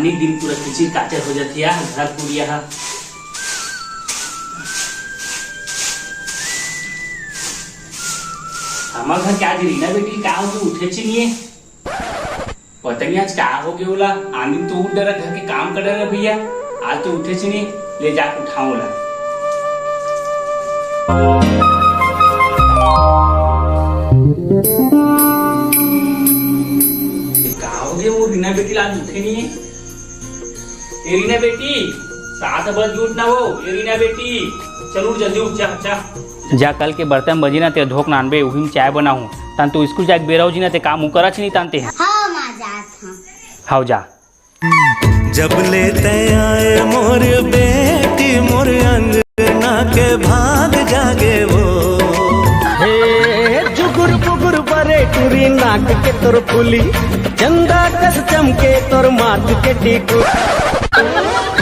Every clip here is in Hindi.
आनी दिन पूरा किचिर काचर हो जाती है घर पूरिया। हमारे घर क्या गिरी ना बेटी, क्या हो गया उठे नहीं है, पता नहीं आज क्या हो गया बोला। आनी तो उठ डरा, घर के काम कर रहा भैया, आज तो उठे नहीं, ले जाकर उठाओ बोला। वो रीना बेटी आज उठे नहीं है। ये रीना बेटी 7 बजे उठ ना, वो ये रीना बेटी चल उठ जल्दी उठ जा कल के बर्तन बजी ना ते धोक नानबे उही में चाय बनाऊं तान तो स्कूल जाके बेराऊ जी ना ते काम करा नहीं तानते हैं। हां मां जात हूं। हाउ जा। जब लेते आए मोर बेटी मोर अंगना के भाग जागे वो, हे जुगुर पुगुर बरे टुरी नाक के तोर फुली, चंदा कस चमके तोर माथ के टीकू।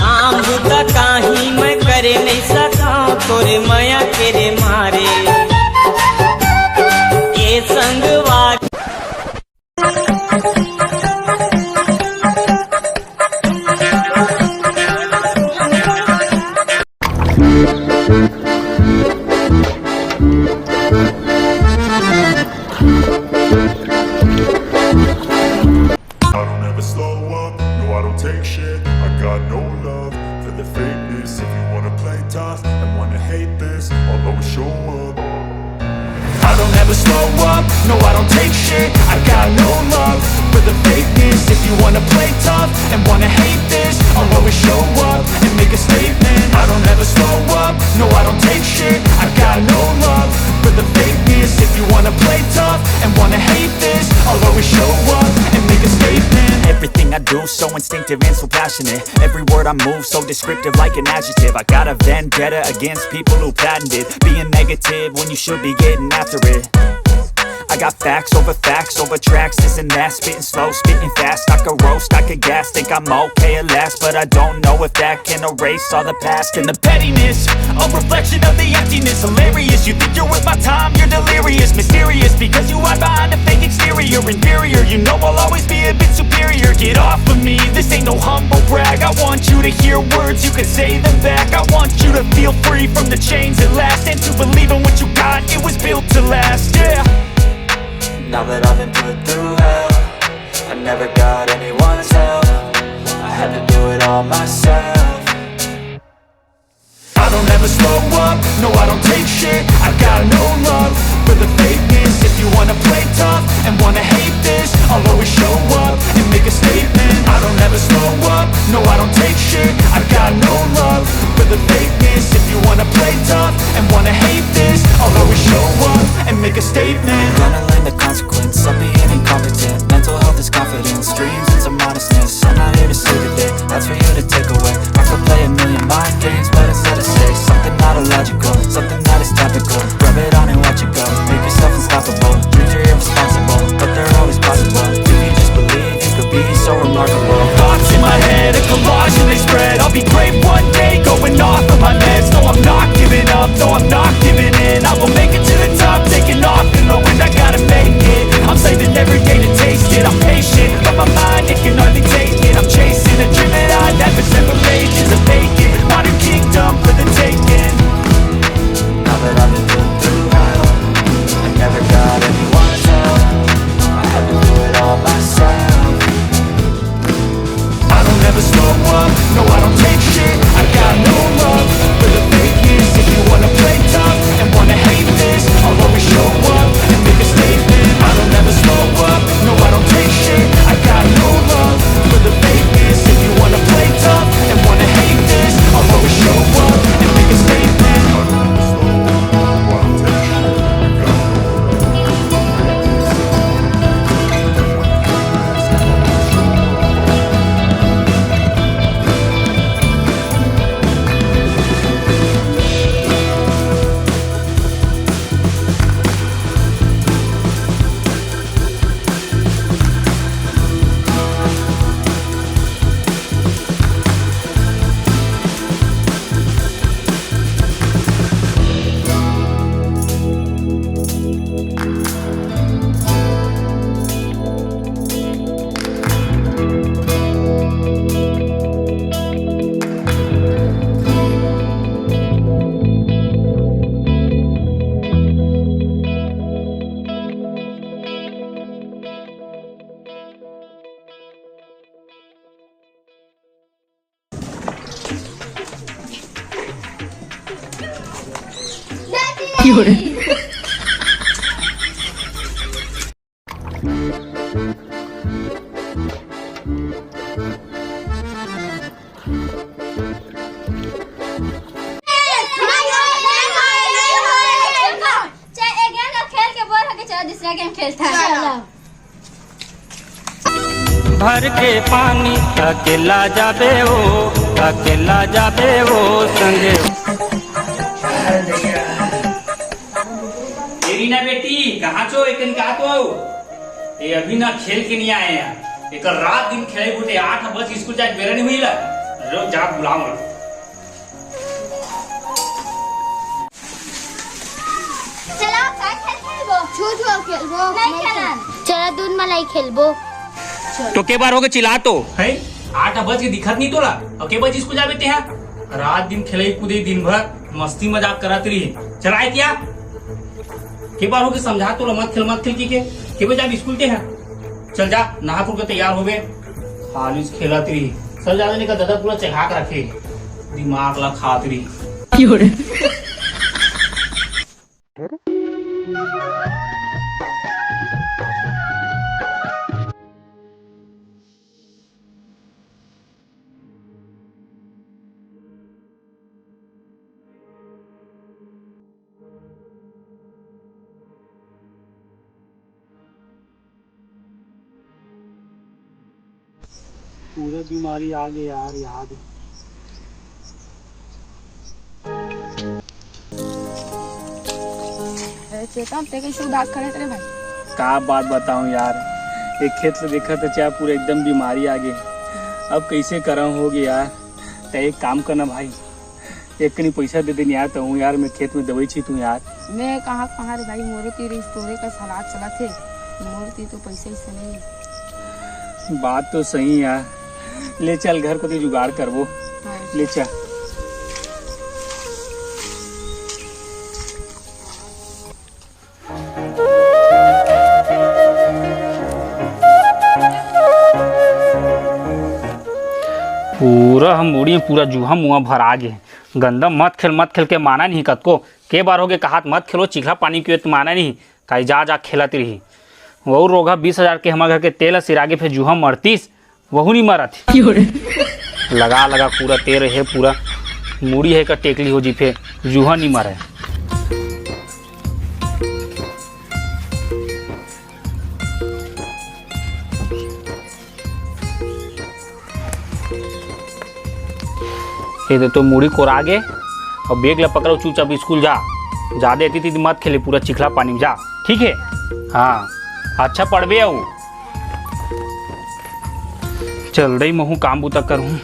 आम बुता काही मैं करे नहीं सका तोरे माया तेरे मारे ये संगवा। I don't ever slow up, no I don't take shit. I got no love for the fakeness. If you wanna play tough and wanna hate this, I'll always show up. I don't ever slow up, no I don't take shit. I got no love for the fakeness. If you wanna play tough and wanna hate this, I'll always show up and make a statement. I don't ever slow up, no I don't take shit. I got no love for the fakeness. If you wanna play tough and wanna hate this, I'll always show up and make a statement. Everything I do so instinctive and so passionate. Every word I move so descriptive like an adjective. I got a vendetta against people who patented being negative when you should be getting after it. I got facts over tracks, this and that. Spitting slow, spitting fast. I could roast, I could gas. Think I'm okay at last, but I don't know if that can erase all the past. And the pettiness, a reflection of the emptiness. Hilarious, you think you're worth my time, you're delirious. Mysterious, because you hide behind a fake exterior. Inferior, you know I'll always be a bit superior. Get off of me, this ain't no humble brag. I want you to hear words, you can say them back. I want you to feel free from the chains at last, and to believe in what you got, it was built to last, yeah. Now that I've been put through hell, I never got anyone's help. I had to do it all myself. I don't ever slow up, no I don't take shit. I got no love for the fakeness. If you wanna play tough and wanna hate this, I'll always show up and make a statement. I don't ever slow up, no I don't take shit. I got no love for the fakeness. If you wanna play tough and wanna hate this, I'll always show up and make a statement. Gonna learn the consequence of being incompetent. Mental health is confidence, dreams and some modestness. I'm not here to save the day, that's for you to take away. I could play a million mind games, but instead I say something not illogical, something that is topical. Rub it on and watch it go, make yourself unstoppable. Dreams are irresponsible, but they're always possible. If you just believe, you could be so remarkable. Thoughts in my head, a collage and they spread. I'll be great one day, going off of my meds. No I'm not giving up, no I'm not giving in. I will make it to the top, taking off in the wind. I gotta make it, दूसरा गेम खेलता है। भर के पानी अकेला जाबे वो संगे। एरीना बेटी कहाँ छो? एक निकाल तो आओ। ये अभी ना खेल के नहीं आए हैं। एक रात दिन खेले बुटे 8 बजे स्कूल जाए बेरा नहीं हुई ला। रो जा बुलाओ। चलो काय खेलबो? छू खेलबो। नहीं खेलन। चलो दूध मलाई खेलबो। तो के बार हो गए चिल्ला तो है 8 बजे दिखत नहीं तोला और के बजे स्कूल जाबे ते हैं? रात दिन खेले कूदे दिन भर मस्ती मजाक करत रही चलाए क्या के बार हो गए समझा तो मत खेल के बजे जाबे स्कूल ते हैं? चल जा नहा धो के तैयार हो गए खाली खेलत रही चल जा ने का दादा पूरा चढ़ा के रखे दिमाग ला खात रही। पूरा बीमारी आ गई यार याद। चेतन ते कैसे उदास करे तेरे भाई? का बात बताऊं यार एक खेत से देखा तो चाहे पूरा एकदम बीमारी आ गई। अब कैसे करा होगी यार? तो एक काम करना भाई एक कहीं पैसा दे देनी यार तो हूँ यार मैं खेत में दवाई छी तू यार। मैं कहाँ रे भाई मोरे तेरे स्टोरी का सलाद चला थे मोरे तो पैसे से नहीं। बात तो सही यार ले चल घर को तो जुगाड़ करबो। ले चल पूरा हम मुड़ी पूरा जूहा मुआ भर आ गए। गंदा मत खेल के माना नहीं कतको के बार हो गए कहा मत खेलो चिखला पानी की माना नहीं कहीं जा खेलती रही। वो रोगा 20,000 के हमारे घर के तेल सिरागे फिर जूहा मरतीस वहू नहीं मरा थी। लगा पूरा तेल है पूरा मुड़ी है का टेकली हो जी फिर जूहा नहीं मरा। तो मुड़ी कोरा गे और बेग ला पकड़ो चुपचाप स्कूल जा देती थी मत खेले पूरा चिखला पानी में जा ठीक है? हाँ अच्छा पढ़बे आओ चल रही महू काम बूता करूँ।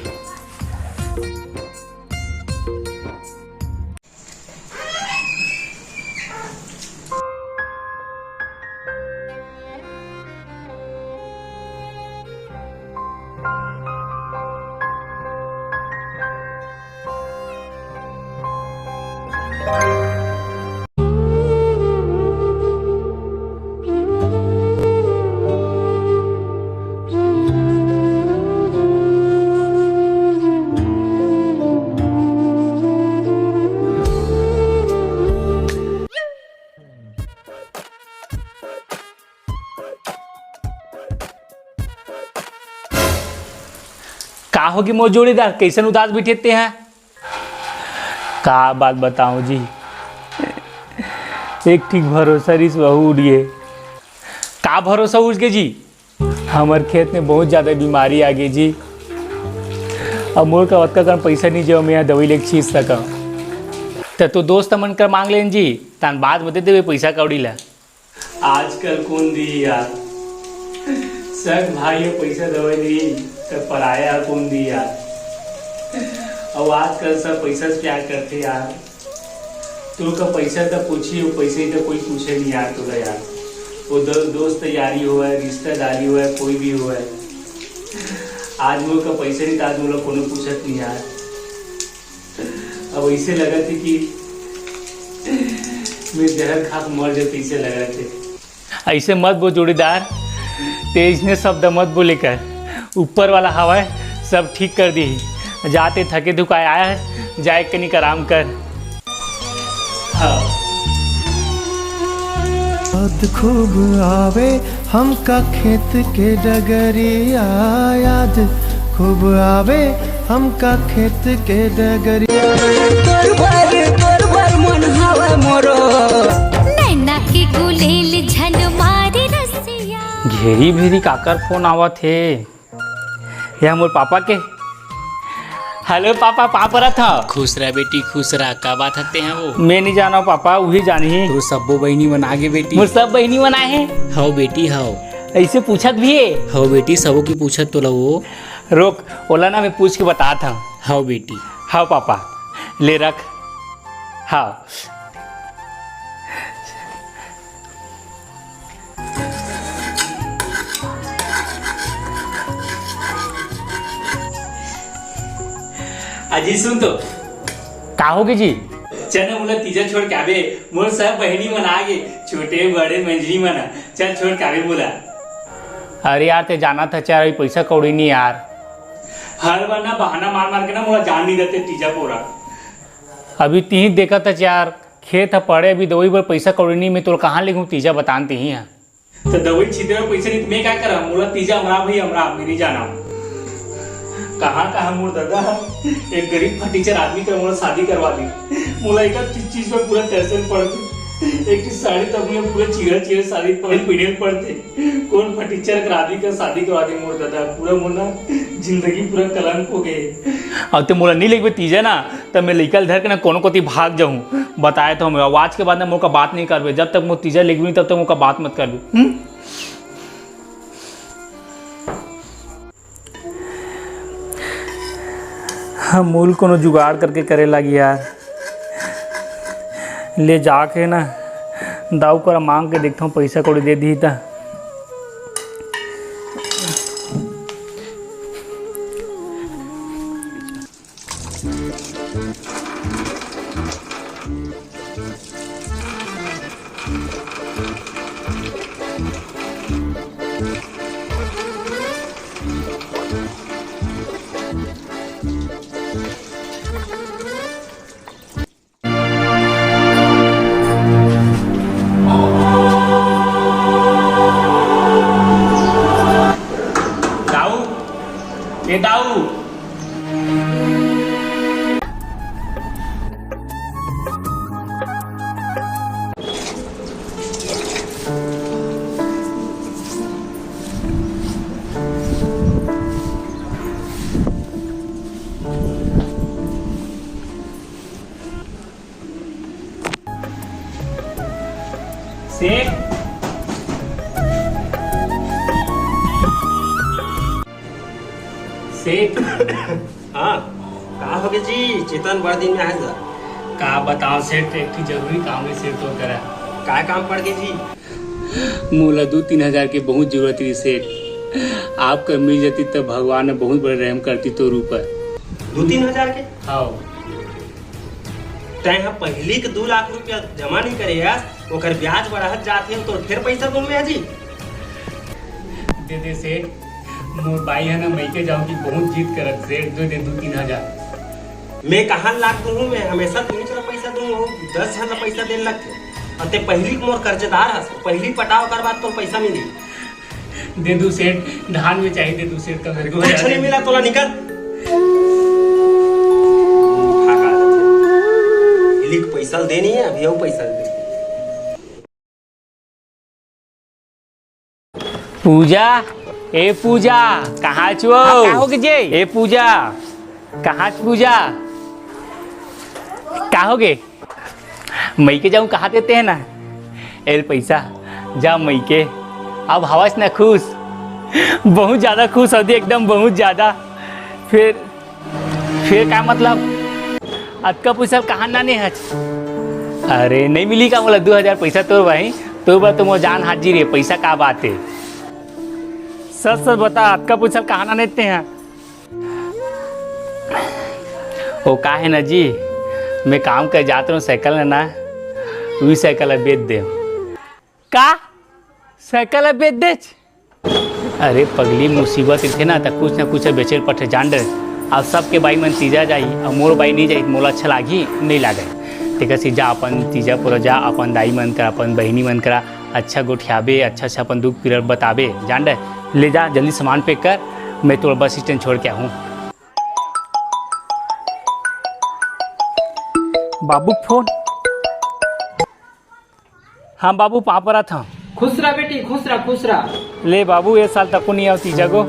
का होगी मोर जोड़ीदार कैसन उदास बैठे हैं? का बात बताऊं जी एक ठीक भरोसा रिस बहू उड़िए का भरोसा उठ गए जी। हमारे खेत में बहुत ज़्यादा बीमारी आ गई जी। अब मोर का वत्का कर पैसा नहीं जो मैं यहाँ दवाई लेके छींच सका तो दोस्त मन कर मांग लें जी तान बाद में दे देवे पैसा कौड़ी ला। आजकल कौन दी यार सग भाई पैसा दवाई दी तो पराया कौन दी यार। और आजकल सब पैसा से प्यार करते यार। तू का पैसा तो पूछी हो पैसे तो कोई पूछे नहीं यार तुला यार। वो दोस्त यारी हुआ है रिश्तेदारी हुआ है कोई भी हुआ है। आज वो का पैसे नहीं था आज वो को पूछत नहीं यार। अब ऐसे लगा थे कि मैं जहर खा मर जाते ऐसे लगा थे। ऐसे मत बो जोड़ीदार तेज ने शब्द मत बोले कर ऊपर वाला हवा है सब ठीक कर दी। जाते थके धुकाए आया है जाए कनिक आराम कर। हाँ याद खूब आवे हमका खेत के डगरिया, याद खूब आवे हमका खेत के डगरिया। तोर भर मन हवा मोरो नैना के गुलेल झन मारे रसिया। घेरी भेरी काकर फोन आवत है, या मोर पापा के। हेलो पापा, पापा था। खुश रह बेटी, खुश रह। का बात हते हैं वो? मैं नहीं जाना पापा, वही जानी। तो सबो बहनी बना गे बेटी। मोर सब बहनी बना है। हाउ बेटी हाउ। ऐसे पूछत भी है। हाउ बेटी, सबो की पूछत तो वो। रोक, ओला ना मैं पूछ के बता था। हाउ बेटी। हाँ पापा, ले रख। हाँ अजी सुन तो का होगे जी। चल मोला तीजा छोड़ के आवे, मोर सब बहनी मना गे, छोटे बड़े मंजरी मना। चल छोड़ के आवे मोला। अरे यार ते जाना था चार, पैसा कौड़ी नहीं यार। हर बार ना बहाना मार मार के ना मोला जान नहीं देते तीजा पोरा। अभी तीन देखा था यार, खेत है पड़े, अभी दवाई पर पैसा कौड़ी नहीं। मैं तो कहाँ लेगू तीजा बतानते ही है। तो दवाई छीते में पैसा नहीं, मैं क्या करा? मोला तीजा हमारा भाई हमारा मेरी जाना। कहाँ मोर दादा एक गरीब फटीचर आदमी का मोला शादी करवा दी। मोला एक चीज पे पूरा टेंशन पड़ते, एक साड़ी तब में पूरा चीरा साड़ी पहने पड़ते। कौन फटीचर का आदमी का शादी करवा दी मोर दादा, पूरा मोला जिंदगी पूरा कलंक हो गए। अब तो मोला नहीं लगे तीजा ना, तब मैं लेकर धर के ना कोनो कोती भाग जाऊँ। बताया तो हम आवाज के बाद ना मोका बात नहीं करबे, जब तक मोर तीजा लेगी तब तक मोका बात मत करबे। हाँ, मूल कोनो जुगाड़ करके करे लगी यार। ले जाके ना दाऊ कर मांग के देखता हूँ, पैसा कौड़ी दे दी था। दाऊ सेठ सेठ। हाँ का हो गए जी, चेतन बड़ दिन में आए जा। का बताओ सेठ, एक ठो जरूरी काम है सेठ तो करा। का काम पड़ गए जी? मोला 2-3 हजार की बहुत जरूरत थी सेठ। आपका मिल जाती तो भगवान ने बहुत बड़े रहम करती तो ऊपर। 2-3 हजार के? हाँ। तय हम पहले के 2 लाख रुपया जमा नहीं करे यार, ओकर ब्याज बढ़त जाते हैं तो फिर पैसा तुम में जी दे दे सेठ। मोर बाई है ना, मैं के जाऊँ की बहुत जीत करत सेठ, दे दे 2-3 हजार। मैं कहाँ लाख दूँ? मैं हमेशा तुम्हें चला पैसा दूँ, 10 हजार पैसा देने लगते। और ते पहली मोर कर्जदार हस, पहली पटाव कर बाद तो पैसा मिली। दे दू सेठ, धान में चाहिए, दे दू सेठ का मेरे को। कुछ नहीं मिला तोला, निकल। पैसा देनी है अभी, पैसा दे। पूजा, ए पूजा कहाँ छो? ए पूजा कहाँ पूजा? का हो गे? मई के जाऊँ कहाँ देते हैं ना एल पैसा, जा मई के। अब हवस ना खुश, बहुत ज़्यादा खुश होती एकदम, बहुत ज़्यादा। फिर क्या मतलब? अतका पैसा कहाँ ना नहीं है? अरे नहीं मिली का बोला 2000 पैसा तो भाई, तो बात तो जान हाजिर है। पैसा का बात है? सच सच बता, अतका पैसा कहाँ ना देते हैं? वो का है ना जी, मैं काम कर जाता हूँ, साइकिल है ना, वही साइकिल बेच दे। का साइकिल बेच दे? अरे पगली मुसीबत थे ना, तो कुछ ना कुछ बेचे पटे जान डे। अब सबके बाई मन तीजा जाई, अब मोर बाई नहीं जाई, मोला अच्छा लागी नहीं लागे। ठीक है, जा अपन तीजा पूरा जा, अपन दाई मन करा, अपन बहनी मन करा, अच्छा गोठियाबे, अच्छा से अपन दुख पीरियड बताबे, जान रहे। ले जा जल्दी सामान पैक कर, मैं तो बस स्टैंड छोड़ के आऊँ। बाबू फोन। हाँ बाबू पापा पर था। खुश रहा बेटी, खुश रहा, खुश रहा। ले बाबू ये साल तक को नहीं आवती जगो।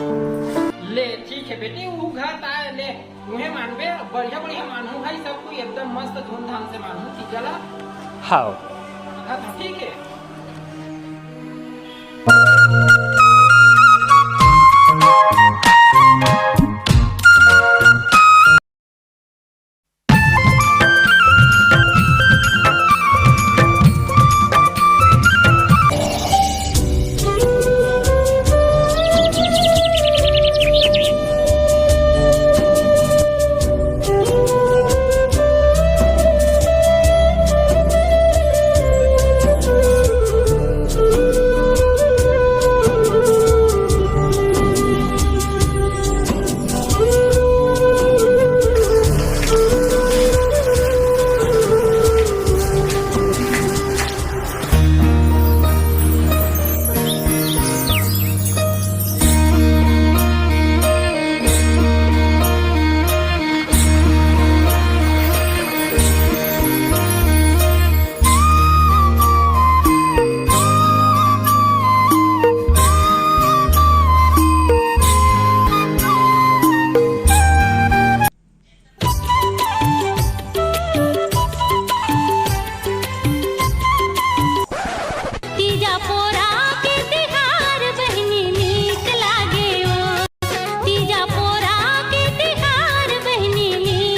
ले ठीक है बेटी, वो घर आए ले मुहे मानबे, बढ़िया बढ़िया मानू भाई, सब कोई एकदम मस्त धूमधाम से मानू, ठीक है। हाँ हाँ ठीक है।